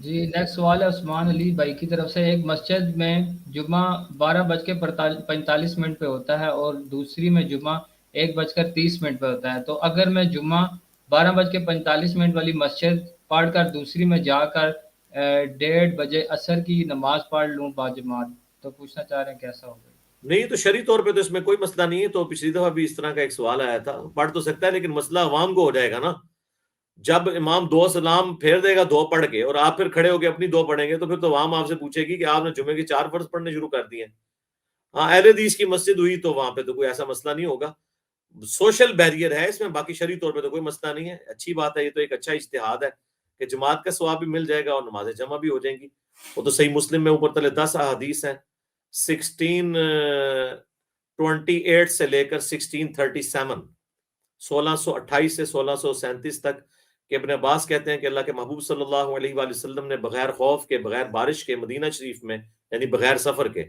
جی next سوال ہے عثمان علی بھائی کی طرف سے. ایک مسجد میں جمعہ 12:45 پہ ہوتا ہے اور دوسری میں جمعہ 1:30 پہ ہوتا ہے، تو اگر میں جمعہ 12:45 والی مسجد پڑھ کر دوسری میں جا کر 1:30 بجے عصر کی نماز پڑھ لوں باجماعت، تو پوچھنا چاہ رہے ہیں کیسا ہوگا؟ نہیں تو شرعی طور پہ تو اس میں کوئی مسئلہ نہیں ہے. تو پچھلی دفعہ بھی اس طرح کا ایک سوال آیا تھا، پڑھ تو سکتا ہے لیکن مسئلہ عوام کو ہو جائے گا نا. جب امام 2 سلام پھیر دے گا 2 پڑھ کے اور آپ پھر کھڑے ہو کے اپنی 2 پڑھیں گے تو پھر تو عوام آپ سے پوچھے گی کہ آپ نے جمعے کے 4 فرض پڑھنے شروع کر دیے ہیں. ہاں اہل حدیث کی مسجد ہوئی تو وہاں پہ تو کوئی ایسا مسئلہ نہیں ہوگا. سوشل بیریئر ہے اس میں، باقی شرعی طور پہ تو کوئی مسئلہ نہیں ہے. اچھی بات ہے، یہ تو ایک اچھا اجتہاد ہے کہ جماعت کا ثواب بھی مل جائے گا اور نماز جمع بھی ہو جائیں گی. وہ تو صحیح مسلم میں اوپر تلے 10 احادیث ہیں، 1628 سے لے کر 1637، 1628 سے 1637 تک، کہ ابن عباس کہتے ہیں کہ اللہ کے محبوب صلی اللہ علیہ وآلہ وسلم نے بغیر خوف کے، بغیر بارش کے مدینہ شریف میں، یعنی بغیر سفر کے،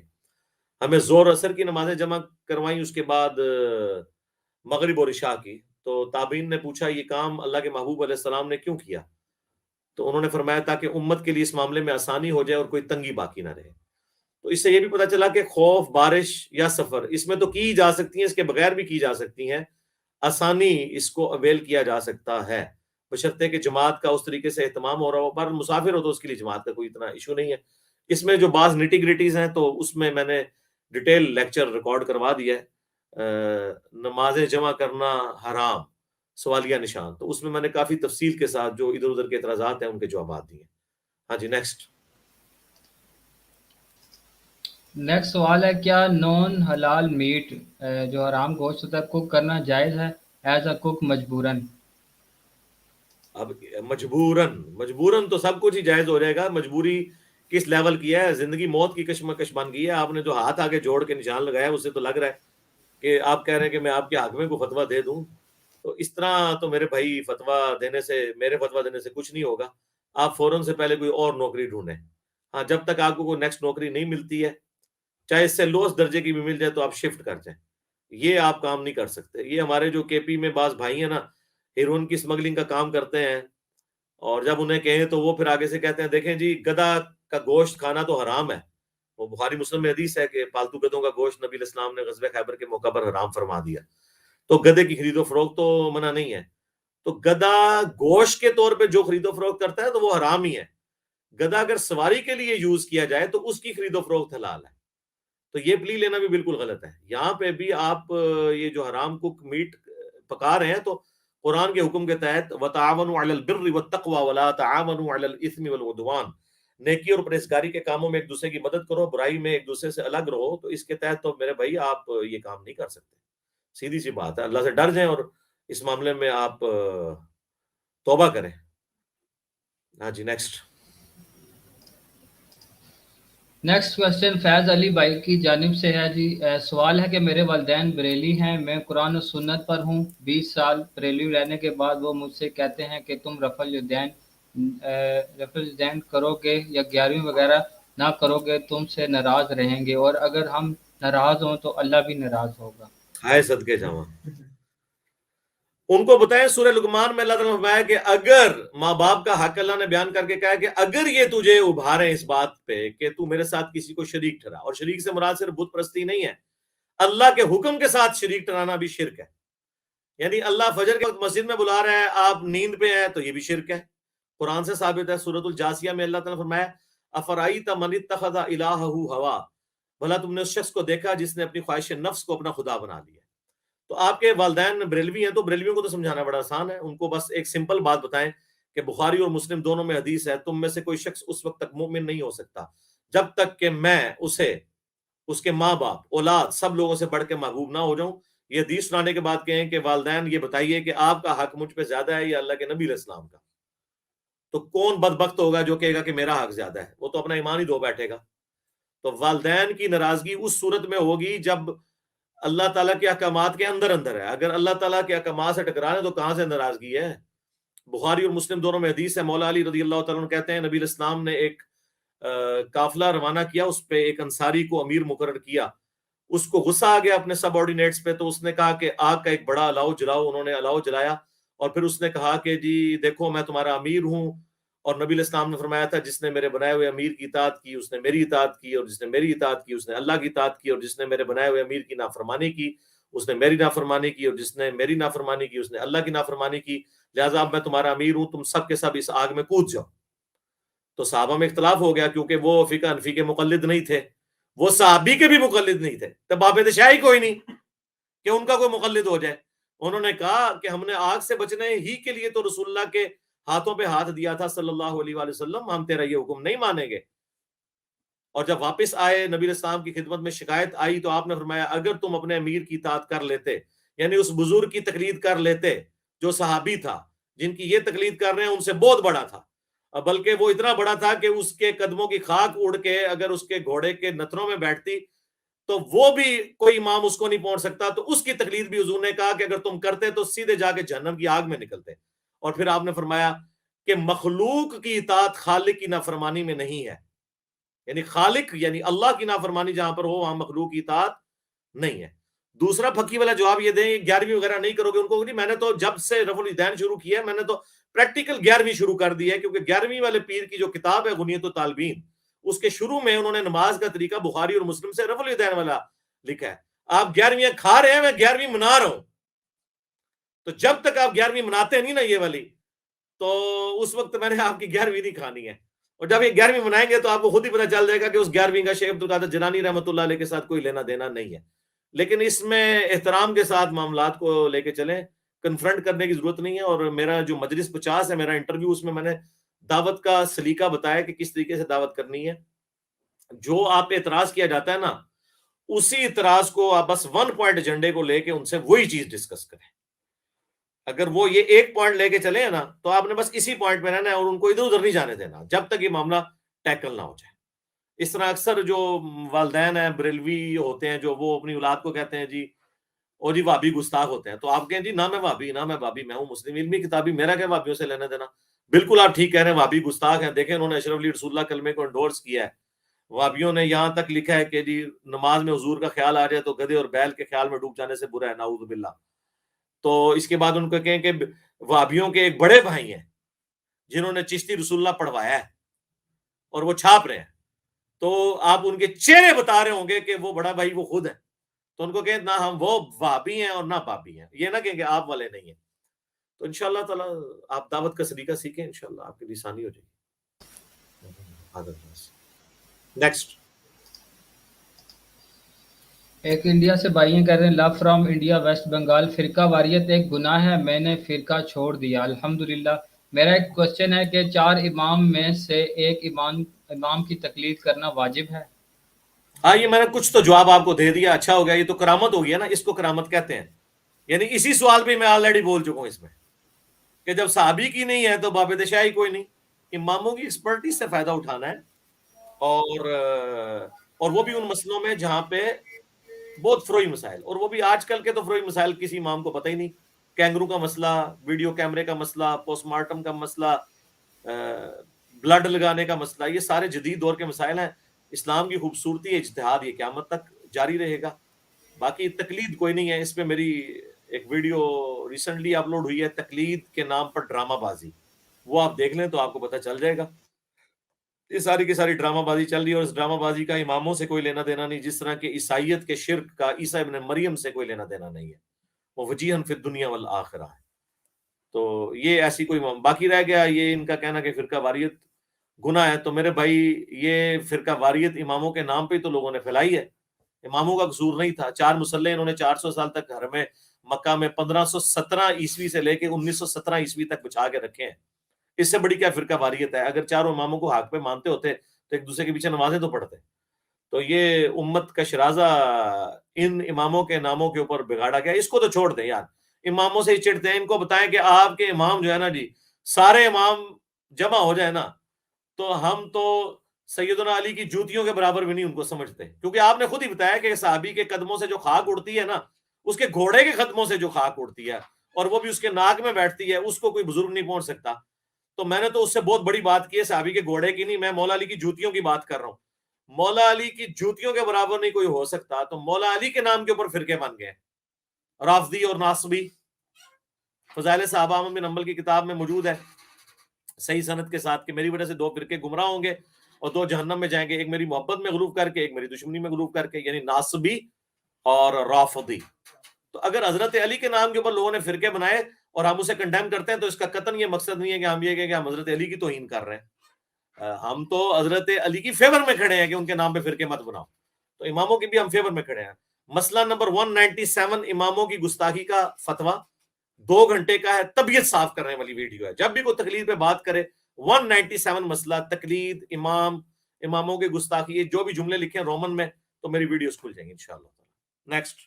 ہمیں زور اثر کی نمازیں جمع کروائیں، اس کے بعد مغرب اور عشاء کی. تو تابعین نے پوچھا یہ کام اللہ کے محبوب علیہ السلام نے کیوں کیا؟ تو انہوں نے فرمایا تاکہ امت کے لیے اس معاملے میں آسانی ہو جائے اور کوئی تنگی باقی نہ رہے. تو اس سے یہ بھی پتہ چلا کہ خوف، بارش یا سفر اس میں تو کی جا سکتی ہیں، اس کے بغیر بھی کی جا سکتی ہیں. آسانی اس کو اویل کیا جا سکتا ہے بشرطے کہ جماعت کا اس طریقے سے اہتمام ہو رہا ہو. پر مسافر ہو تو اس کے لیے جماعت کا کوئی اتنا ایشو نہیں ہے. اس میں جو بعض نٹی گریٹیز ہیں تو اس میں نے ڈیٹیل لیکچر ریکارڈ کروا دیا ہے. نمازیں جمع کرنا حرام سوالیہ نشان، تو اس میں نے کافی تفصیل کے ساتھ جو ادھر ادھر کے اعتراضات ہیں ان کے جوابات دیے. ہاں جی نیکسٹ. نیکسٹ سوال ہے کیا نون حلال میٹ جو حرام گوشت ہوتا ہے کوک کرنا جائز ہے ایز اے کوک مجبوراً؟ اب مجبوراً تو سب کچھ ہی جائز ہو جائے گا. مجبوری کس لیول کی ہے؟ زندگی موت کی کشمکش بن گئی ہے. آپ نے جو ہاتھ آگے جوڑ کے نشان لگایا اس سے تو لگ رہا ہے کہ آپ کہہ رہے ہیں کہ میں آپ کے حق میں کو فتویٰ دے دوں. تو اس طرح تو میرے بھائی میرے فتویٰ دینے سے کچھ نہیں ہوگا. آپ فوراً سے پہلے کوئی اور نوکری ڈھونڈیں. ہاں جب تک آپ کو کوئی نیکسٹ نوکری نہیں ملتی ہے، چاہے اس سے لوس درجے کی بھی مل جائے، تو آپ شفٹ کر جائیں. یہ آپ کام نہیں کر سکتے. یہ ہمارے جو کے پی میں بعض بھائی ہیں نا، ہیروئن کی سمگلنگ کا کام کرتے ہیں، اور جب انہیں کہیں تو وہ پھر آگے سے کہتے ہیں دیکھیں جی گدھا کا گوشت کھانا تو حرام ہے. وہ بخاری مسلم میں حدیث ہے کہ پالتو گدھوں کا گوشت نبی علیہ السلام نے غزوہ خیبر کے موقع پر حرام فرما دیا. تو گدھے کی خرید و فروخت تو منع نہیں ہے. تو گدھا گوشت کے طور پہ جو خرید و فروخت کرتا ہے تو وہ حرام ہی ہے. گدھا اگر سواری کے لیے یوز کیا جائے تو اس کی خرید و فروخت حلال ہے. تو یہ پلی لینا بھی بالکل غلط ہے. یہاں پہ بھی آپ یہ جو حرام کوک میٹ پکا رہے ہیں تو قرآن کے حکم کے تحت وَتَعَاوَنُوا عَلَى الْبِرِّ وَالتَّقْوَى وَلَا تَعَاوَنُوا عَلَى الْإِثْمِ وَالْعُدْوَانِ، نیکی اور پرہیزگاری کے کاموں میں ایک دوسرے کی مدد کرو، برائی میں ایک دوسرے سے الگ رہو. تو اس کے تحت تو میرے بھائی آپ یہ کام نہیں کر سکتے. سیدھی سی بات ہے. اللہ سے ڈر جائیں اور اس معاملے میں آپ توبہ کریں. ہاں جی نیکسٹ. نیکسٹ کوشچن فیض علی بھائی کی جانب سے ہے جی. سوال ہے کہ میرے والدین بریلی ہیں، میں قرآن و سنت پر ہوں. 20 سال بریلی رہنے کے بعد وہ مجھ سے کہتے ہیں کہ تم رفع الیدین کرو گے یا 11ویں وغیرہ نہ کرو گے تم سے ناراض رہیں گے، اور اگر ہم ناراض ہوں تو اللہ بھی ناراض ہوگا. ہائے صدقے جاواں. ان کو بتائیں سورہ لقمان میں اللہ تعالیٰ نے فرمایا کہ اگر ماں باپ کا حق اللہ نے بیان کر کے کہا کہ اگر یہ تجھے ابھارے اس بات پہ کہ تو میرے ساتھ کسی کو شریک ٹھہرا، اور شریک سے مراد صرف بت پرستی نہیں ہے، اللہ کے حکم کے ساتھ شریک ٹھہرانا بھی شرک ہے. یعنی اللہ فجر کے وقت مسجد میں بلا رہا ہے، آپ نیند پہ ہیں، تو یہ بھی شرک ہے. قرآن سے ثابت ہے. سورۃ الجاثیہ میں اللہ تعالیٰ نے فرمایا افرأیت من اتخذ الہہ ہوا، بھلا تم نے اس شخص کو دیکھا جس نے اپنی خواہش نفس کو اپنا خدا بنا لیا. تو آپ کے والدین بریلوی ہیں تو بریلویوں کو تو سمجھانا بڑا آسان ہے. ان کو بس ایک سمپل بات بتائیں کہ بخاری اور مسلم دونوں میں حدیث ہے، تم میں سے کوئی شخص اس وقت تک مومن نہیں ہو سکتا جب تک کہ میں اسے، اس کے ماں باپ، اولاد، سب لوگوں سے بڑھ کے محبوب نہ ہو جاؤں. یہ حدیث سنانے کے بعد کہیں کہ والدین یہ بتائیے کہ آپ کا حق مجھ پہ زیادہ ہے یا اللہ کے نبی علیہ السلام کا. تو کون بدبخت ہوگا جو کہے گا کہ میرا حق زیادہ ہے؟ وہ تو اپنا ایمان ہی دھو بیٹھے گا. تو والدین کی ناراضگی اس صورت میں ہوگی جب اللہ تعالیٰ کے احکامات کے اندر ہے. اگر اللہ تعالیٰ کے احکامات سے ٹکرانا ہے تو کہاں سے ناراضگی ہے؟ بخاری اور مسلم دونوں میں حدیث ہے. مولا علی رضی اللہ تعالیٰ عنہ کہتے ہیں نبی علیہ السلام نے ایک قافلہ روانہ کیا، اس پہ ایک انصاری کو امیر مقرر کیا. اس کو غصہ آ گیا اپنے سب آرڈینیٹس پہ، تو اس نے کہا کہ آگ کا ایک بڑا الاؤ جلاؤ. انہوں نے الاؤ جلایا اور پھر اس نے کہا کہ جی دیکھو میں تمہارا امیر ہوں اور نبی علیہ السلام نے فرمایا تھا جس نے میرے بنائے ہوئے امیر کی اطاعت کی اس نے میری اطاعت کی، اور جس نے میری اطاعت کی اس نے اللہ کی اطاعت کی، اور جس نے میرے بنائے ہوئے امیر کی نافرمانی کی اس نے میری نافرمانی کی، اور جس نے میری نافرمانی کی اس نے اللہ کی نافرمانی کی، لہٰذا اب میں تمہارا امیر ہوں، تم سب کے سب اس آگ میں کود جاؤ۔ تو صحابہ میں اختلاف ہو گیا، کیونکہ وہ فقہ حنفی کے مقلد نہیں تھے، وہ صحابی کے بھی مقلد نہیں تھے، تو باب شاہی کوئی نہیں کہ ان کا کوئی مقلد ہو جائے۔ انہوں نے کہا کہ ہم نے آگ سے بچنے ہی کے لیے تو رسول اللہ کے ہاتھوں پہ ہاتھ دیا تھا صلی اللہ علیہ وآلہ وسلم، ہم تیرا یہ حکم نہیں مانیں گے۔ اور جب واپس آئے نبی علیہ السلام کی خدمت میں شکایت آئی تو آپ نے فرمایا اگر تم اپنے امیر کی اطاعت کر لیتے، یعنی اس بزرگ کی تقلید کر لیتے جو صحابی تھا، جن کی یہ تقلید کر رہے ہیں ان سے بہت بڑا تھا، بلکہ وہ اتنا بڑا تھا کہ اس کے قدموں کی خاک اڑ کے اگر اس کے گھوڑے کے نتنوں میں بیٹھتی تو وہ بھی کوئی امام اس کو نہیں پہنچ سکتا، تو اس کی تقلید بھی حضور نے کہا کہ اگر تم کرتے تو سیدھے جا کے جہنم کی آگ میں نکلتے۔ اور پھر آپ نے فرمایا کہ مخلوق کی اطاعت خالق کی نافرمانی میں نہیں ہے، یعنی خالق یعنی اللہ کی نافرمانی جہاں پر ہو وہاں مخلوق کی اطاعت نہیں ہے۔ دوسرا پھکی والا جواب یہ دیں 11ویں وغیرہ نہیں کرو گے، ان کو نہیں، میں نے تو جب سے رفع الیدین شروع کیا ہے میں نے تو پریکٹیکل 11ویں شروع کر دی ہے، کیونکہ 11ویں والے پیر کی جو کتاب ہے غنیۃ الطالبین، اس کے شروع میں انہوں نے نماز کا طریقہ بخاری اور مسلم سے رفع الیدین والا لکھا ہے۔ آپ 11ویں کھا رہے ہیں، میں 11ویں منا رہا ہوں، تو جب تک آپ 11ویں مناتے نہیں نا یہ والی، تو اس وقت میں نے آپ کی 11ویں نہیں کھانی ہے، اور جب یہ 11ویں منائیں گے تو آپ کو خود ہی پتہ چل جائے گا کہ اس 11ویں کا شیخ عبدالقادر جیلانی رحمۃ اللہ علیہ کے ساتھ کوئی لینا دینا نہیں ہے۔ لیکن اس میں احترام کے ساتھ معاملات کو لے کے چلیں، کنفرنٹ کرنے کی ضرورت نہیں ہے۔ اور میرا جو مجلس 50 ہے میرا انٹرویو، اس میں میں نے دعوت کا سلیقہ بتایا کہ کس طریقے سے دعوت کرنی ہے۔ جو آپ پہ اعتراض کیا جاتا ہے نا، اسی اعتراض کو آپ بس 1 پوائنٹ ایجنڈے کو لے کے ان سے وہی چیز ڈسکس کریں۔ اگر وہ یہ 1 پوائنٹ لے کے چلے ہیں نا تو آپ نے بس اسی پوائنٹ پہ رہنا ہے اور ان کو ادھر ادھر نہیں جانے دینا جب تک یہ معاملہ ٹیکل نہ ہو جائے۔ اس طرح اکثر جو والدین ہیں بریلوی ہوتے ہیں جو وہ اپنی اولاد کو کہتے ہیں جی اور جی وہابی گستاخ ہوتے ہیں، تو آپ کہیں جی نہ میں وہابی نہ میں بابی، میں ہوں مسلم علمی کتابی، میرا کیا وہابیوں سے لینا دینا۔ بالکل آپ ٹھیک کہہ رہے ہیں، وہابی گستاخ ہیں۔ دیکھیں انہوں نے اشرف علی رسول اللہ کلمے کو انڈورس کیا ہے، وہابیوں نے یہاں تک لکھا ہے کہ جی نماز میں حضور کا خیال آ جائے تو گدھے اور بیل کے خیال میں ڈوب جانے سے برا ہے، نعوذ باللہ۔ تو اس کے بعد ان کو کہیں کہ وہابیوں کے ایک بڑے بھائی ہیں جنہوں نے چشتی رسول اللہ پڑھوایا ہے اور وہ چھاپ رہے ہیں، تو آپ ان کے چہرے بتا رہے ہوں گے کہ وہ بڑا بھائی وہ خود ہے، تو ان کو کہیں نہ ہم وہ وہابی ہیں اور نہ بابی ہیں، یہ نہ کہیں کہ آپ والے نہیں ہیں۔ تو انشاءاللہ تعالی آپ دعوت کا سلیقہ سیکھیں، انشاءاللہ آپ کے لیے آسانی ہو جائے گی۔ نیکسٹ ایک انڈیا سے بھائی کہہ رہے ہیں لو فرام انڈیا ویسٹ بنگال، فرقہ واریت ایک گناہ ہے، میں نے فرقہ چھوڑ دیا الحمدللہ۔ میرا ایک کوشچن ہے کہ 4 امام میں سے ایک امام کی تقلید کرنا واجب ہے؟ ہاں یہ میں نے کچھ تو جواب آپ کو دے دیا، اچھا ہو گیا، یہ تو کرامت ہو گیا نا، اس کو کرامت کہتے ہیں۔ یعنی اسی سوال پہ میں آلریڈی بول چکا ہوں اس میں کہ جب صحابی کی نہیں ہے تو باب شاہی کوئی نہیں، اماموں کی ایکسپرٹیز سے فائدہ اٹھانا ہے، اور وہ بھی ان مسئلوں میں جہاں پہ بہت فروئی مسائل، اور وہ بھی آج کل کے تو فروئی مسائل کسی امام کو پتہ ہی نہیں، کینگرو کا مسئلہ، ویڈیو کیمرے کا مسئلہ، پوسٹ مارٹم کا مسئلہ، بلڈ لگانے کا مسئلہ، یہ سارے جدید دور کے مسائل ہیں۔ اسلام کی خوبصورتی اجتہاد یہ قیامت تک جاری رہے گا، باقی تقلید کوئی نہیں ہے۔ اس پہ میری ایک ویڈیو ریسنٹلی اپلوڈ ہوئی ہے، تقلید کے نام پر ڈرامہ بازی، وہ آپ دیکھ لیں تو آپ کو پتہ چل جائے گا۔ یہ ساری کی ساری ڈرامہ بازی چل رہی ہے، اور اس ڈرامہ بازی کا اماموں سے کوئی لینا دینا نہیں، جس طرح کہ عیسائیت کے شرک کا عیسیٰ ابن مریم سے کوئی لینا دینا نہیں ہے، وہ وجیہن فی الدنیا والآخرہ ہے۔ تو یہ ایسی کوئی باقی رہ گیا یہ ان کا کہنا کہ فرقہ واریت گناہ ہے، تو میرے بھائی یہ فرقہ واریت اماموں کے نام پہ تو لوگوں نے پھیلائی ہے، اماموں کا قصور نہیں تھا۔ 4 مسلح انہوں نے 400 سال تک حرم مکہ میں 1517 عیسوی سے لے کے 1917 عیسوی تک بچھا کے رکھے ہیں، اس سے بڑی کیا فرقہ واریت ہے؟ اگر چاروں اماموں کو حق پہ مانتے ہوتے تو ایک دوسرے کے پیچھے نمازیں تو پڑھتے۔ تو یہ امت کا شرازہ ان اماموں کے ناموں کے اوپر بگاڑا گیا، اس کو تو چھوڑ دیں یار، اماموں سے ہی چڑھتے ہیں، ان کو بتائیں کہ آپ کے امام جو ہے نا جی، سارے امام جمع ہو جائے نا تو ہم تو سیدنا علی کی جوتیوں کے برابر بھی نہیں ان کو سمجھتے، کیونکہ آپ نے خود ہی بتایا کہ صحابی کے قدموں سے جو خاک اڑتی ہے نا، اس کے گھوڑے کے قدموں سے جو خاک اڑتی ہے اور وہ بھی اس کے ناک میں بیٹھتی ہے، اس کو کوئی بزرگ نہیں پہنچ سکتا۔ تو میں نے تو اس سے بہت بڑی بات کی ہے، صحابی کے گھوڑے کی نہیں، میں مولا علی کی جوتیوں کی بات کر رہا ہوں۔ مولا علی کی جوتیوں کے برابر نہیں کوئی ہو سکتا، تو مولا علی کے نام کے اوپر فرقے بن گئے، رافضی اور ناصبی۔ فضائل صحابہ بن حنبل کی کتاب میں موجود ہے، صحیح سند کے ساتھ کہ میری وجہ سے 2 فرقے گمراہ ہوں گے اور 2 جہنم میں جائیں گے، ایک میری محبت میں غلوف کر کے، ایک میری دشمنی میں غلوف کر کے، یعنی ناصبی اور رافضی۔ تو اگر حضرت علی کے نام کے اوپر لوگوں نے فرقے بنائے اور ہم اسے کنڈیم کرتے ہیں تو اس کا قطعاً یہ مقصد نہیں ہے کہ ہم یہ کہیں کہ ہم حضرت علی کی توہین کر رہے ہیں، ہم تو حضرت علی کی فیور میں کھڑے ہیں کہ ان کے نام پہ فرقے مت بناؤ، تو اماموں کی بھی ہم فیور میں کھڑے ہیں۔ مسئلہ نمبر 197 اماموں کی گستاخی کا فتویٰ، 2 گھنٹے کا ہے، طبیعت صاف کرنے والی ویڈیو ہے، جب بھی کوئی تقلید پہ بات کرے 197 مسئلہ تقلید، اماموں کے گستاخی، جو بھی جملے لکھے ہیں رومن میں، تو میری ویڈیوز کھل جائیں گی انشاءاللہ۔ نیکسٹ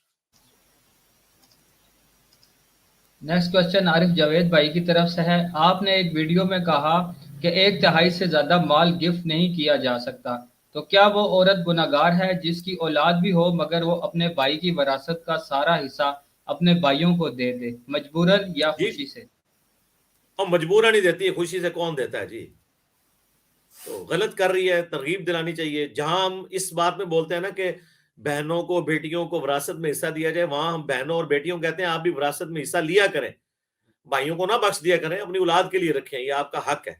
کوشچن عارف جاوید بھائی کی طرف سے ہے، آپ نے ایک ویڈیو میں کہا کہ 1/3 سے زیادہ مال گفٹ نہیں کیا جا سکتا، تو کیا وہ عورت گنہگار ہے جس کی اولاد بھی ہو مگر وہ اپنے بھائی کی وراثت کا سارا حصہ اپنے بھائیوں کو دے دے، مجبوراً یا جی، خوشی سے؟ اور مجبورہ نہیں دیتی ہے، خوشی سے کون دیتا ہے جی؟ تو غلط کر رہی ہے، ترغیب دلانی چاہیے۔ جہاں ہم اس بات میں بولتے ہیں نا کہ بہنوں کو بیٹیوں کو وراثت میں حصہ دیا جائے، وہاں ہم بہنوں اور بیٹیوں کو کہتے ہیں آپ بھی وراثت میں حصہ لیا کریں، بھائیوں کو نہ بخش دیا کریں، اپنی اولاد کے لیے رکھیں، یہ آپ کا حق ہے۔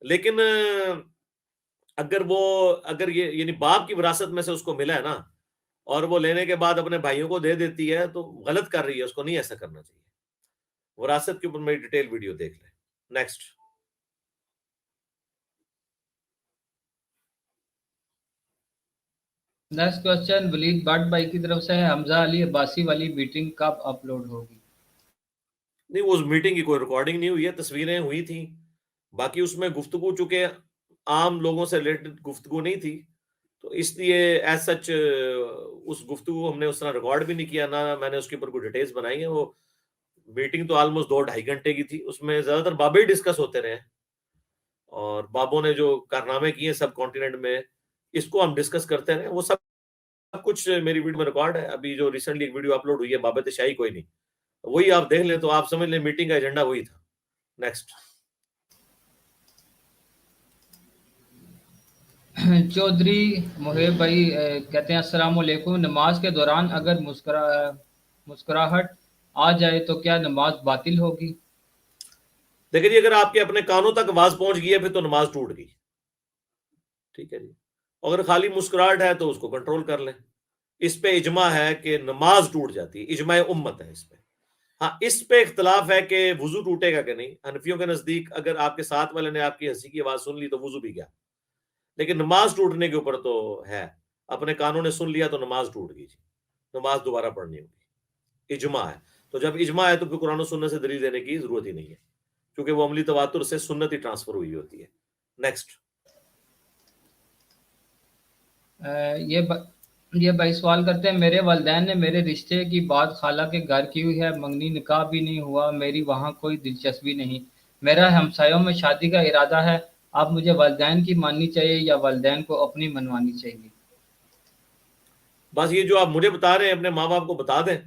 لیکن اگر یہ یعنی باپ کی وراثت میں سے اس کو ملا ہے نا، اور وہ لینے کے بعد اپنے بھائیوں کو دے دیتی ہے، تو غلط کر رہی ہے، اس کو نہیں ایسا کرنا چاہیے۔ وراثت کے اوپر میری ڈیٹیل ویڈیو دیکھ لیں۔ نیکسٹ کوشچن ولید بٹ بھائی کی طرف سے ہے، حمزہ علی عباسی والی میٹنگ کب اپلوڈ ہوگی؟ نہیں، وہ اس میٹنگ کی کوئی ریکارڈنگ نہیں ہوئی ہے، تصویریں ہوئی تھیں، باقی اس میں گفتگو چونکہ عام لوگوں سے ریلیٹڈ گفتگو نہیں تھی، تو اس لیے ایز سچ اس گفتگو ہم نے اس طرح ریکارڈ بھی نہیں کیا، نہ میں نے اس کے اوپر کوئی ڈیٹیلز بنائی ہیں۔ وہ میٹنگ تو آلموسٹ 2-2.5 گھنٹے کی تھی، اس میں زیادہ تر بابے ڈسکس ہوتے رہے، اور بابوں نے جو کارنامے کیے سب کانٹیننٹ میں، اس کو ہم ڈسکس کرتے رہے، وہ سب کچھ میری ویڈیو میں ریکارڈ ہے۔ ابھی جو ریسنٹلی ایک ویڈیو اپلوڈ ہوئی ہے بابت شاہی کوئی نہیں، وہی آپ دیکھ لیں تو آپ سمجھ لیں میٹنگ کا ایجنڈا وہی تھا۔ نیکسٹ چودھری محب بھائی کہتے ہیں السلام علیکم، نماز کے دوران اگر مسکراہٹ آ جائے تو کیا نماز باطل ہوگی؟ دیکھیں جی، اگر آپ کے اپنے کانوں تک آواز پہنچ گئی ہے پھر تو نماز ٹوٹ گئی، ٹھیک ہے جی۔ اگر خالی مسکراہٹ ہے تو اس کو کنٹرول کر لیں۔ اس پہ اجماع ہے کہ نماز ٹوٹ جاتی ہے، اجماع امت ہے اس پہ۔ ہاں، اس پہ اختلاف ہے کہ وضو ٹوٹے گا کہ نہیں۔ حنفیوں کے نزدیک اگر آپ کے ساتھ والے نے آپ کی ہنسی کی آواز سن لی تو وضو بھی گیا، لیکن نماز ٹوٹنے کے اوپر تو ہے، اپنے کانوں نے سن لیا تو نماز ٹوٹ گئی جی، نماز دوبارہ پڑھنی ہوگی، اجماع ہے۔ تو جب اجماع ہے تو پھر قرآن و سنت سے دلیل دینے کی ضرورت ہی نہیں ہے، کیونکہ وہ عملی تواتر سے سنت ہی ٹرانسفر ہوئی ہوتی ہے۔ نیکسٹ یہ بھائی سوال کرتے ہیں، میرے والدین نے میرے رشتے کی بات خالہ کے گھر کی ہوئی ہے، منگنی نکاح بھی نہیں ہوا، میری وہاں کوئی دلچسپی نہیں، میرا ہمسایوں میں شادی کا ارادہ ہے، اب مجھے والدین کی ماننی چاہیے یا والدین کو اپنی منوانی چاہیے؟ بس یہ جو آپ مجھے بتا رہے ہیں اپنے ماں باپ کو بتا دیں،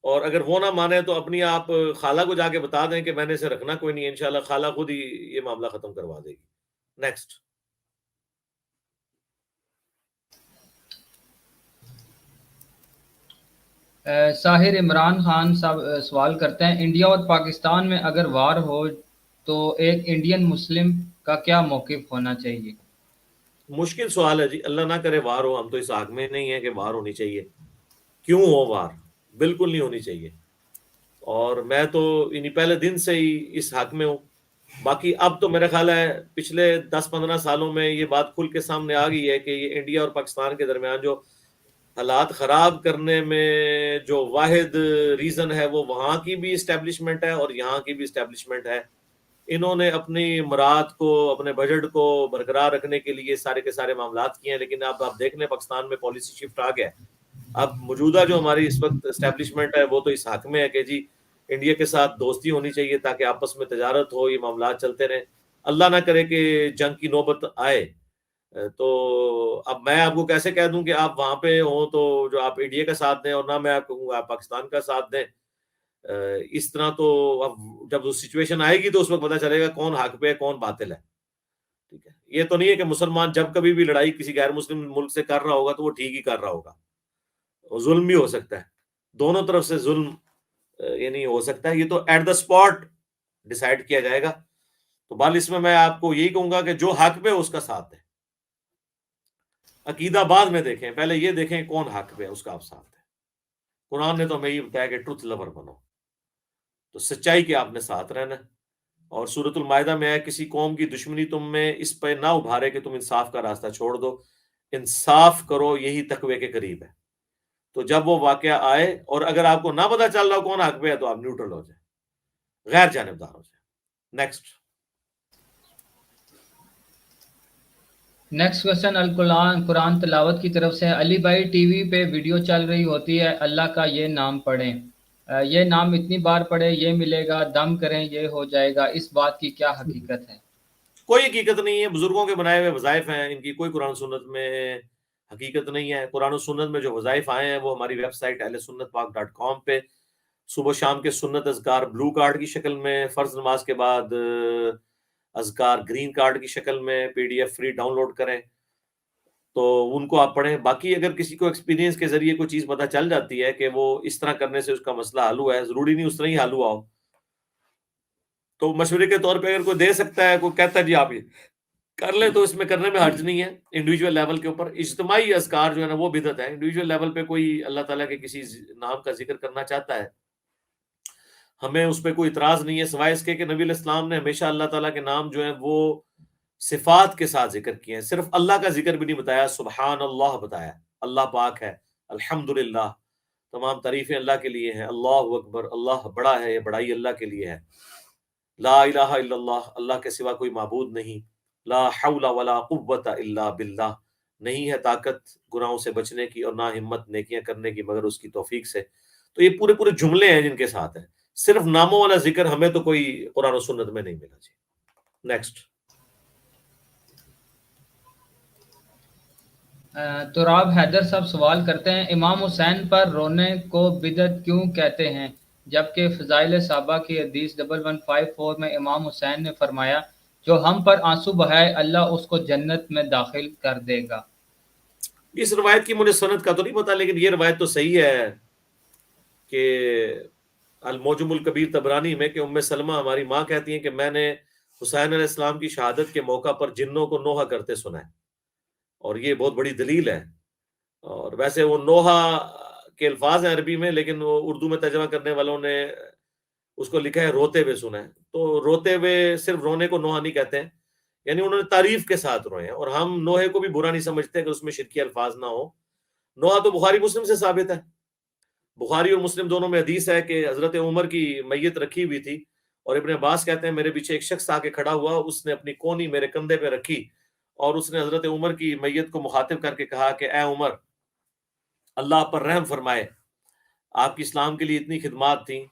اور اگر وہ نہ مانے تو اپنی آپ خالہ کو جا کے بتا دیں کہ میں نے اسے رکھنا کوئی نہیں ہے، انشاءاللہ خالہ خود ہی یہ معاملہ ختم کروا دے گی۔ نیکسٹ ساحر عمران خان صاحب سوال کرتے ہیں، انڈیا اور پاکستان میں اگر وار ہو تو ایک انڈین مسلم کا کیا موقف ہونا چاہیے؟ مشکل سوال ہے جی، اللہ نہ کرے وار ہو، ہم تو اس حق میں نہیں ہے کہ وار ہونی چاہیے، کیوں ہو وار؟ بالکل نہیں ہونی چاہیے، اور میں تو پہلے دن سے ہی اس حق میں ہوں۔ باقی اب تو میرا خیال ہے پچھلے 10-15 سالوں میں یہ بات کھل کے سامنے آ گئی ہے کہ یہ انڈیا اور پاکستان کے درمیان جو حالات خراب کرنے میں جو واحد ریزن ہے وہ وہاں کی بھی اسٹیبلشمنٹ ہے اور یہاں کی بھی اسٹیبلشمنٹ ہے۔ انہوں نے اپنی مراد کو، اپنے بجٹ کو برقرار رکھنے کے لیے سارے کے سارے معاملات کیے ہیں، لیکن اب آپ دیکھ لیں پاکستان میں پالیسی شفٹ آ گیا ہے۔ اب موجودہ جو ہماری اس وقت اسٹیبلشمنٹ ہے وہ تو اس حق میں ہے کہ جی انڈیا کے ساتھ دوستی ہونی چاہیے تاکہ آپس میں تجارت ہو، یہ معاملات چلتے رہیں، اللہ نہ کرے کہ جنگ کی نوبت آئے۔ تو اب میں آپ کو کیسے کہہ دوں کہ آپ وہاں پہ ہوں تو جو آپ انڈیا کا ساتھ دیں، اور نہ میں آپ کہوں آپ پاکستان کا ساتھ دیں، اس طرح تو اب جب وہ سچویشن آئے گی تو اس وقت پتہ چلے گا کون حق پہ ہے کون باطل ہے، ٹھیک ہے۔ یہ تو نہیں ہے کہ مسلمان جب کبھی بھی لڑائی کسی غیر مسلم ملک سے کر رہا ہوگا تو وہ ٹھیک ہی کر رہا ہوگا، ظلم بھی ہو سکتا ہے، دونوں طرف سے ظلم یعنی ہو سکتا ہے، یہ تو ایٹ دا اسپاٹ ڈیسائیڈ کیا جائے گا۔ تو بال اس میں آپ کو یہی کہوں گا کہ جو حق پہ اس کا ساتھ ہے. عقیدہ بعد میں دیکھیں، پہلے یہ دیکھیں کون حق پہ ہے، اس کا آپ ساتھ ہے. قرآن نے تو ہمیں یہ بتایا کہ ٹروتھ لور بنو، تو سچائی کے آپ نے ساتھ رہنا ہے. اور سورۃ المائدہ میں ہے کسی قوم کی دشمنی تم میں اس پہ نہ ابھارے کہ تم انصاف کا راستہ چھوڑ دو، انصاف کرو یہی تقوی کے قریب ہے. تو جب وہ واقعہ آئے اور اگر آپ کو نہ پتہ چل رہا کون حق پہ ہے تو آپ نیوٹرل ہو جائیں، غیر جانبدار ہو جائیں. نیکسٹ. نیکسٹ کوشچن قرآن تلاوت کی طرف سے. علی بھائی ٹی وی پہ ویڈیو چل رہی ہوتی ہے اللہ کا یہ نام پڑھیں، یہ نام اتنی بار پڑھیں یہ ملے گا، دم کریں یہ ہو جائے گا، اس بات کی کیا حقیقت ہے؟ کوئی حقیقت نہیں ہے، بزرگوں کے بنائے ہوئے وظائف ہیں، ان کی کوئی قرآن سنت میں حقیقت نہیں ہے. قرآن و سنت میں جو وظائف آئے ہیں وہ ہماری ویب سائٹ ahlsunnatpak.com پہ صبح شام کے سنت اذکار بلو کارڈ کی شکل میں، فرض نماز کے بعد اذکار گرین کارڈ کی شکل میں P D F free download کریں تو ان کو آپ پڑھیں. باقی اگر کسی کو ایکسپیرینس کے ذریعے کوئی چیز پتہ چل جاتی ہے کہ وہ اس طرح کرنے سے اس کا مسئلہ حل ہوا ہے، ضروری نہیں اس طرح ہی حل ہوا ہو، تو مشورے کے طور پہ اگر کوئی دے سکتا ہے، کوئی کہتا ہے جی آپ یہ کر لیں تو اس میں کرنے میں حرج نہیں ہے. انڈیویجول لیول کے اوپر اجتماعی اذکار جو ہے نا وہ بدعت ہے. انڈیویجول لیول پہ کوئی اللہ تعالیٰ کے کسی نام کا ذکر کرنا چاہتا ہے، ہمیں اس پہ کوئی اعتراض نہیں ہے، سوائے اس کے کہ نبی علیہ السلام نے ہمیشہ اللہ تعالیٰ کے نام جو ہیں وہ صفات کے ساتھ ذکر کیے ہیں، صرف اللہ کا ذکر بھی نہیں بتایا، سبحان اللہ بتایا. اللہ پاک ہے، الحمدللہ تمام تعریفیں اللہ کے لیے ہیں، اللہ اکبر اللہ بڑا ہے، یہ بڑائی اللہ کے لیے ہے، لا الہ الا اللہ اللہ کے سوا کوئی معبود نہیں، لا حول ولا قوت الا باللہ نہیں ہے طاقت گناہوں سے بچنے کی اور نہ ہمت نیکیاں کرنے کی مگر اس کی توفیق سے. تو یہ پورے پورے جملے ہیں جن کے ساتھ ہیں. صرف ناموں والا ذکر ہمیں تو کوئی قرآن و سنت میں نہیں ملا جی. نیکسٹ. تراب حیدر صاحب سوال کرتے ہیں امام حسین پر رونے کو بدعت کیوں کہتے ہیں جبکہ فضائل صحابہ کی حدیث 1154 میں امام حسین نے فرمایا جو ہم پر آنسو بہائے اللہ اس کو جنت میں داخل کر دے گا. اس روایت کی مجھے سند کا تو نہیں پتا، لیکن یہ روایت تو صحیح ہے کہ الموجم الکبیر طبرانی میں کہ ام سلمہ ہماری ماں کہتی ہیں کہ میں نے حسین علیہ السلام کی شہادت کے موقع پر جنوں کو نوحہ کرتے سنا ہے، اور یہ بہت بڑی دلیل ہے. اور ویسے وہ نوحہ کے الفاظ ہیں عربی میں، لیکن وہ اردو میں ترجمہ کرنے والوں نے اس کو لکھا ہے روتے ہوئے سنا ہے. تو روتے ہوئے صرف رونے کو نوحہ نہیں کہتے ہیں، یعنی انہوں نے تعریف کے ساتھ روئے ہیں. اور ہم نوحے کو بھی برا نہیں سمجھتے کہ اس میں شرکی الفاظ نہ ہو. نوحہ تو بخاری مسلم سے ثابت ہے، بخاری اور مسلم دونوں میں حدیث ہے کہ حضرت عمر کی میت رکھی ہوئی تھی اور ابن عباس کہتے ہیں میرے پیچھے ایک شخص آ کے کھڑا ہوا، اس نے اپنی کونی میرے کندھے پہ رکھی اور اس نے حضرت عمر کی میت کو مخاطب کر کے کہا کہ اے عمر اللہ آپ پر رحم فرمائے، آپ کی اسلام کے لیے اتنی خدمات تھیں،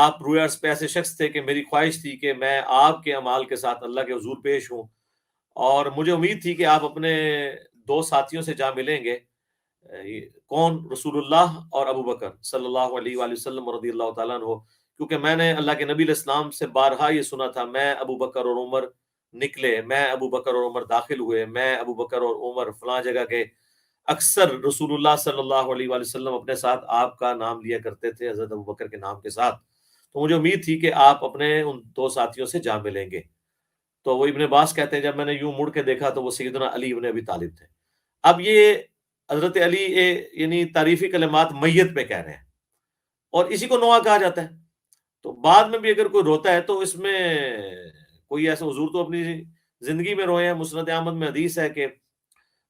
آپ روئے عرض پہ ایسے شخص تھے کہ میری خواہش تھی کہ میں آپ کے اعمال کے ساتھ اللہ کے حضور پیش ہوں، اور مجھے امید تھی کہ آپ اپنے دو ساتھیوں سے جا ملیں گے. کون؟ رسول اللہ اور ابو بکر صلی اللہ علیہ وآلہ وسلم رضی اللہ تعالیٰ عنہ، کیونکہ میں نے اللہ کے نبی علیہ السلام سے بارہا یہ سنا تھا میں ابو بکر اور عمر نکلے، میں ابو بکر اور عمر داخل ہوئے، میں ابو بکر اور عمر فلاں جگہ گئے. اکثر رسول اللہ صلی اللہ علیہ وآلہ وسلم اپنے ساتھ آپ کا نام لیا کرتے تھے حضرت ابو بکر کے نام کے ساتھ، تو مجھے امید تھی کہ آپ اپنے ان دو ساتھیوں سے جا ملیں گے. تو وہ ابن عباس کہتے ہیں جب میں نے یوں مڑ کے دیکھا تو وہ سیدنا علی ابن ابی طالب تھے. اب یہ حضرت علی یعنی تعریفی کلمات میت پہ کہہ رہے ہیں اور اسی کو نوحہ کہا جاتا ہے. تو بعد میں بھی اگر کوئی روتا ہے تو اس میں کوئی ایسا، حضور تو اپنی زندگی میں روئے ہیں. مسند احمد میں حدیث ہے کہ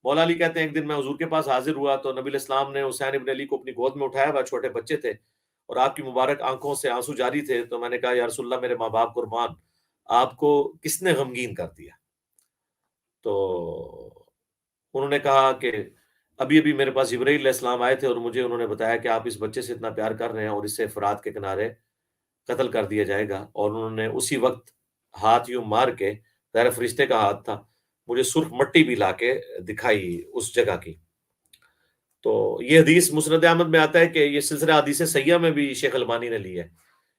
مولا علی کہتے ہیں ایک دن میں حضور کے پاس حاضر ہوا تو نبی علیہ السلام نے حسین ابن علی کو اپنی گود میں اٹھایا، وہ چھوٹے بچے تھے اور آپ کی مبارک آنکھوں سے آنسو جاری تھے. تو میں نے کہا یا رسول اللہ میرے ماں باپ قربان، آپ کو کس نے غمگین کر دیا؟ تو انہوں نے کہا کہ ابھی ابھی میرے پاس جبرائیل علیہ السلام آئے تھے اور مجھے انہوں نے بتایا کہ آپ اس بچے سے اتنا پیار کر رہے ہیں اور اس سے فرات کے کنارے قتل کر دیا جائے گا. اور انہوں نے اسی وقت ہاتھ یوں مار کے، ظاہر فرشتے کا ہاتھ تھا، مجھے سرخ مٹی بھی لا کے دکھائی اس جگہ کی. تو یہ حدیث مسند احمد میں آتا ہے کہ یہ سلسلہ حدیث سیاح میں بھی شیخ البانی نے لی ہے.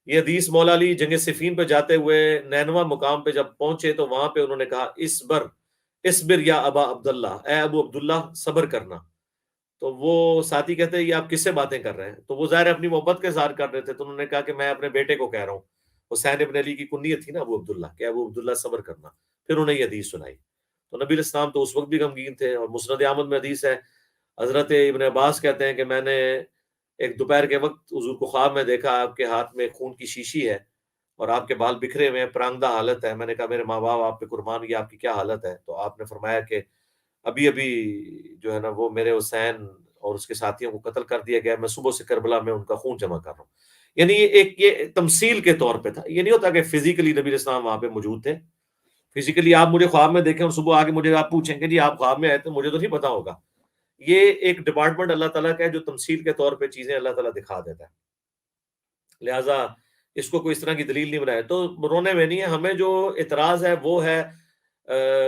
یہ حدیث مولا علی جنگ صفین پہ جاتے ہوئے نینوا مقام پہ جب پہنچے تو وہاں پہ انہوں نے کہا اسبر یا ابا عبداللہ، اے ابو عبداللہ صبر کرنا. تو وہ ساتھی کہتے ہیں یہ آپ کس سے باتیں کر رہے ہیں؟ تو وہ ظاہر اپنی محبت کے اظہار کر رہے تھے، تو انہوں نے کہا کہ میں اپنے بیٹے کو کہہ رہا ہوں. حسین ابن علی کی کنیت تھی نا ابو عبداللہ، کہ ابو عبداللہ صبر کرنا، پھر انہیں یہ حدیث سنائی. تو نبی علیہ السلام تو اس وقت بھی غمگین تھے. اور مسند احمد میں حدیث ہے، حضرت ابن عباس کہتے ہیں کہ میں نے ایک دوپہر کے وقت حضور کو خواب میں دیکھا، آپ کے ہاتھ میں خون کی شیشی ہے اور آپ کے بال بکھرے ہوئے ہیں، پرانگدہ حالت ہے. میں نے کہا میرے ماں باپ آپ پہ قربان، یہ آپ کی کیا حالت ہے؟ تو آپ نے فرمایا کہ ابھی ابھی جو ہے نا وہ میرے حسین اور اس کے ساتھیوں کو قتل کر دیا گیا، میں صبح سے کربلا میں ان کا خون جمع کر رہا ہوں. یعنی یہ تمثیل کے طور پہ تھا. یہ نہیں ہوتا کہ فزیکلی نبی علیہ السلام وہاں پہ موجود تھے. فزیکلی آپ مجھے خواب میں دیکھیں اور صبح آ کے مجھے آپ پوچھیں کہ جی آپ خواب میں آئے تھے، مجھے تو نہیں پتا ہوگا. یہ ایک ڈپارٹمنٹ اللہ تعالیٰ کا ہے جو تمثیل کے طور پہ چیزیں اللہ تعالیٰ دکھا دیتا ہے. لہٰذا اس کو کوئی اس طرح کی دلیل نہیں بنائے. تو رونے میں نہیں ہے. ہمیں جو اعتراض ہے وہ ہے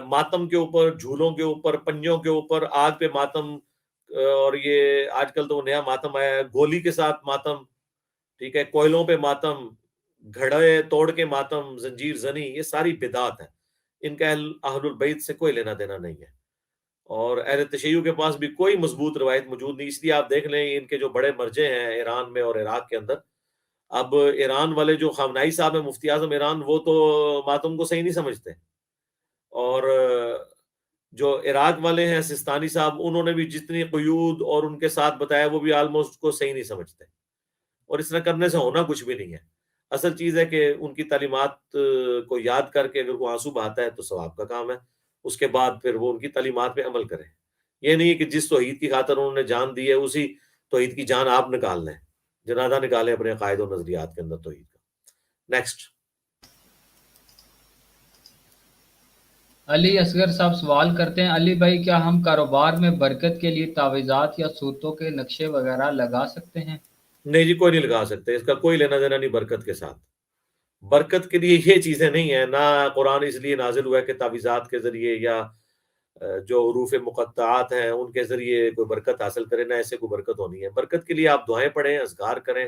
ماتم کے اوپر، جھولوں کے اوپر، پنجوں کے اوپر، آگ پہ ماتم. اور یہ آج کل تو نیا ماتم آیا ہے، گولی کے ساتھ ماتم، ٹھیک ہے، کوئلوں پہ ماتم، گھڑے توڑ کے ماتم، زنجیر زنی، یہ ساری بدعات ہیں. ان کا اہل البیت سے کوئی لینا دینا نہیں ہے. اور اہل تشیع کے پاس بھی کوئی مضبوط روایت موجود نہیں. اس لیے آپ دیکھ لیں ان کے جو بڑے مرجع ہیں ایران میں اور عراق کے اندر، اب ایران والے جو خامنائی صاحب ہیں مفتی اعظم ایران، وہ تو ماتم کو صحیح نہیں سمجھتے. اور جو عراق والے ہیں سستانی صاحب، انہوں نے بھی جتنی قیود اور ان کے ساتھ بتایا وہ بھی آلموسٹ کو صحیح نہیں سمجھتے. اور اس طرح کرنے سے ہونا کچھ بھی نہیں ہے. اصل چیز ہے کہ ان کی تعلیمات کو یاد کر کے اگر کوئی آنسو بہاتا ہے تو ثواب کا کام ہے، اس کے بعد پھر وہ ان کی تعلیمات پہ عمل کریں. یہ نہیں کہ جس توحید کی خاطر انہوں نے جان دی ہے اسی توحید کی جان آپ نکال لیں، جنازہ نکالیں اپنے عقائد و نظریات کے اندر توحید کا. نیکسٹ. علی اصغر صاحب سوال کرتے ہیں، علی بھائی کیا ہم کاروبار میں برکت کے لیے تعویذات یا صورتوں کے نقشے وغیرہ لگا سکتے ہیں؟ نہیں جی، کوئی نہیں لگا سکتے. اس کا کوئی لینا دینا نہیں برکت کے ساتھ. برکت کے لیے یہ چیزیں نہیں ہیں. نہ قرآن اس لیے نازل ہوا ہے کہ تعویذات کے ذریعے یا جو حروف مقطعات ہیں ان کے ذریعے کوئی برکت حاصل کرے، نہ ایسے کوئی برکت ہونی ہے. برکت کے لیے آپ دعائیں پڑھیں، اذکار کریں،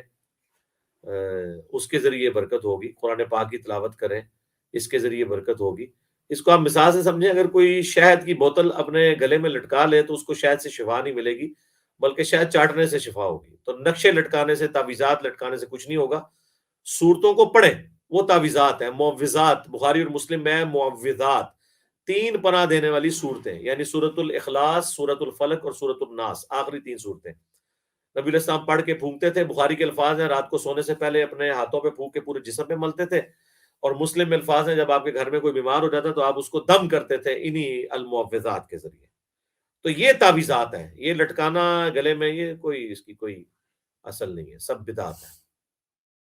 اس کے ذریعے برکت ہوگی. قرآن پاک کی تلاوت کریں، اس کے ذریعے برکت ہوگی. اس کو آپ مثال سے سمجھیں، اگر کوئی شہد کی بوتل اپنے گلے میں لٹکا لے تو اس کو شہد سے شفا نہیں ملے گی، بلکہ شہد چاٹنے سے شفا ہوگی. تو نقشے لٹکانے سے، تعویذات لٹکانے سے کچھ نہیں ہوگا. صورتوں کو پڑھیں، وہ تعویذات ہیں. معوذات، بخاری اور مسلم میں معوذات، 3 پناہ دینے والی صورتیں، یعنی سورۃ الاخلاص، سورۃ الفلق اور سورۃ الناس، آخری 3 صورتیں نبی علیہ السلام پڑھ کے پھونکتے تھے. بخاری کے الفاظ ہیں رات کو سونے سے پہلے اپنے ہاتھوں پہ پھونک کے پورے جسم پہ ملتے تھے. اور مسلم میں الفاظ ہیں جب آپ کے گھر میں کوئی بیمار ہو جاتا تو آپ اس کو دم کرتے تھے انہی المعوذات کے ذریعے. تو یہ تعویذات ہیں. یہ لٹکانا گلے میں، یہ کوئی اس کی کوئی اصل نہیں ہے، سب بدعت ہے.